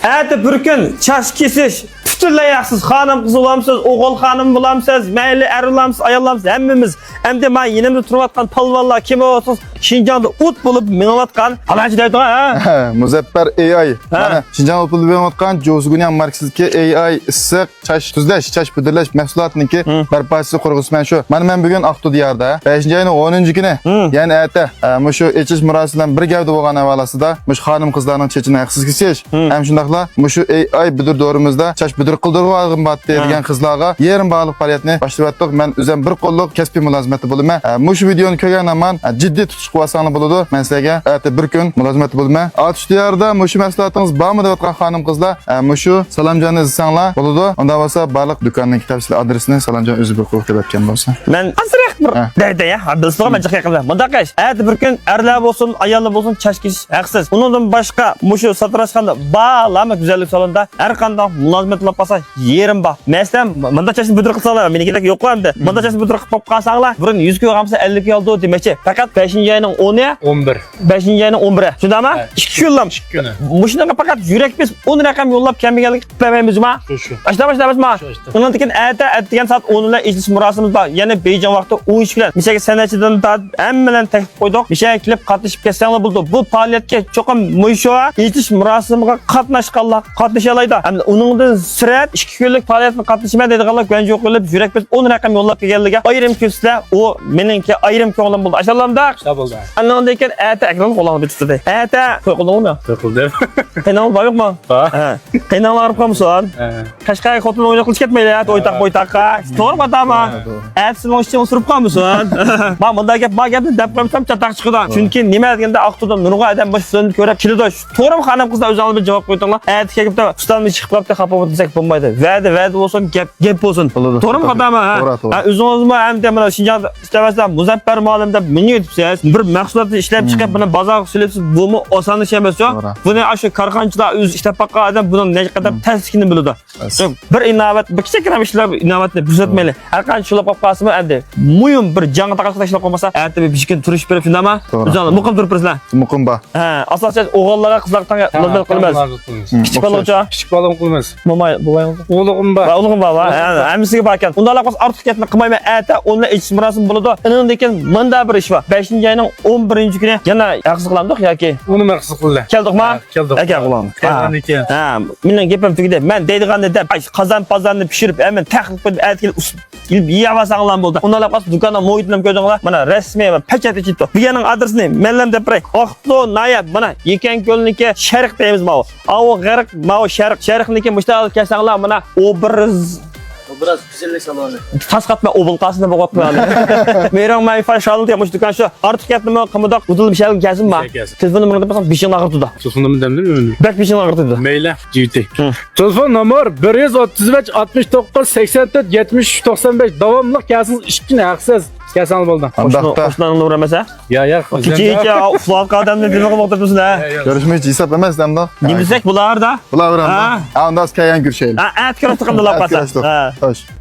Hadi bir gün çaş kesiş. Bütünlayaksız hanım kız olamsız, oğul hanım bulamsız, meyli er olamsız, ayarlamsız, hemmimiz. Hem de ben yenemde turvatkan palvallar kim olsun, Şincan'da ut bulup minvatkan. Halancı deydi ha? Muzaffer AI. Mana Şinjan ut bulup minvatkan, Jozgunyan marksizki AI issiq çaş tuzlash, çaş budurlash mahsulotiniki barpasi qurg'isman shu. Mana men bugun Aqto'da diyarda 5-oyning 10-kuni, ya'ni ayta, mushu echish murosasidan bir gavda bo'lgan avalasida, mushu xonim qizlarning chechini haqsiz kesish, ham shundaqla mushu AI budur do'rimizda chash budur qildirib batdi degan qizlarga yerim bog'liq faoliyatni boshlayotdik. Men o'zim bir qo'lliq kasbiy mulozimati bo'laman. Mushu videoni ko'rgandan men jiddiy tutish qilsanglar bo'ladi. Men sizlarga ayta bir kun mulozimati bo'laman. Atish diyarda mushu mahsulotingiz bormi deyotgan xonim qizlar, mushu Salomjonni izsanglar bo'ladi. Unda bo'lsa baliq do'konining kitobchilik adresini Salomjon o'zi bir qo'yib ketgan bo'lsa. Men azroq bir deydi ya. Bilsizmi men jiqqa qildim. Bunda qash. Ayta bir kun erlar bo'lsin, ayollar bo'lsin chashkish haqsiz. Undan boshqa mushu satrashganda balama güzellik salonida har qanday mulozimat olsa yerim bor. Meslen bunda chashni budur qilsalar, menikidek yo'q endi. Bunda chashni budur qilib qolsanglar, burun 100 kg qilsa 50 kg oldi demakchi. Faqat 5-oyning 10'i 11. 5-oyning 11'i. Shundami? 2 kunlam. 2 kuni. Mushunaqa faqat yurak biz 10 raqam yo'llab kelmaganlik qilmaymizmi? Shu. Başlamasmi? Undan keyin aytgan soat 10 bilan ish murosimimiz bor. Yana bejon vaqtda 10 ish bilan. Mishaga sanachidan hammadan taklif qo'ydik. Mishaga kelib qatnashib ketsanglar bo'ldi. Bu faoliyatga cho'qim musho ish murosimiga qatnasha oladi. Hamda uningdan sirat 2 kunlik faoliyatni qatnashmaydi deydiganlar g'anjo qilib yurak biz 10 raqam yo'llab kelganligiga ayrim ko'rsatlar, u meningki ayrim ko'nglim bo'ldi. Ashalamda. Bo'ldi. Andan keyin ekran qo'llanib bitdi. To'y qildingmi? To'y qildim. Qiynalar bor yo'qmi? Bor. Ha. Qiynalar qilmisan? Qashqaga xotin o'ynab qilish ketmaydi, o'ytaqqa. To'g'rimi adamma? Sizning ishni surib qolmisan? Men bunday gapni deb qo'ymsam chataq chiqadi. Chunki nima deganda Aqto'da nurg'a adam boshini ko'rib keladi. To'g'rimi xonim qizlar o'zingizga bir javob qo'ydinglar. Kelibdi, ustamni chiqib qolibdi, xafa bo'lsak bo'lmaydi. Va'da bo'lsin, gap bo'lsin. To'g'rimi odamma? Ha, o'zingizmi hamda mana Şinjan'da ishlamasam Muzaffer muallim deb meni aytibsiz. Bir mahsulotni ishlab chiqib, buni bozorga so'libsiz, bumi oson ish emas-ku. Buni shu korxonchilar o'z ishlab baqqan odam buni naqadar taslikni biladi. Bir innovat, bir kichkina ishlar innovatni buzatmayli. Har qancha shulab qolib qolsa endi muhim bir jangga taqoqda ishlab qolmasa, ertaga bir kichkina turish berib shundami? O'zingizlar muqim turibsizlar. Muqim bor. Ha, asosan o'g'illarga qizlarga munosabat qilmas. Kichik bolacha, kichik bolam qilmas. O'g'lim bor. O'g'lim bor. Hammasiga bor ekan. Undan aloqasi ortiq ketni qilmayman. Ata o'nla ish murosim bo'ladi. Undan keyin menda bir ish bor. 5-oyning 11-kuni yana yaxshi qilamdik yoki uni yaxshi qildi. Keldikmi? Keldik. Aka qilam. Ha, mening gapim tugadi. Men deydiganda deb qozon-pazonni pishirib, hemen taklif qilib aytib kelib yeyavasanglar bo'ldi. Undan aloqasi do'kondan mo'yitlam ko'rdinglar. Mana rasmiy va pechat ichibdi. Bu yerning adresini menlam deb beray. Aqto Nayab mana Yekanko'lniki sharq deymiz mana. Avu g'arq, mana sharqniki mushtaqil kelsanglar mana Biraz güzellik salonu. Tasqatma obulqasini bo'g'ib qo'yadi. Meron mayfa shalni yapmış do'kon shu. Ortiq ketnimi qimdoq budul bir şey kelsinmi? Telefon numarini bersan 5 yil ag'irtdi. Telefon numarini demdim. Bak 5 yil ag'irtdi. Mayli, jivti. Telefon nomer 135 69 84 70 95 davomli kelsin ishkin haqsiz. Kelsangiz bo'ldi. Qo'shnilarni uğramasa? Yo'q. Kecha ufloq odamni nima qilib o'tiribsiz ha? Görüşmek hisob emas damda. Demak bularda? Bular uğramda. Ha, ondan kayan gürşeyli. Ha, at kirib chiqimdi lapasa. Ha. Xo'sh.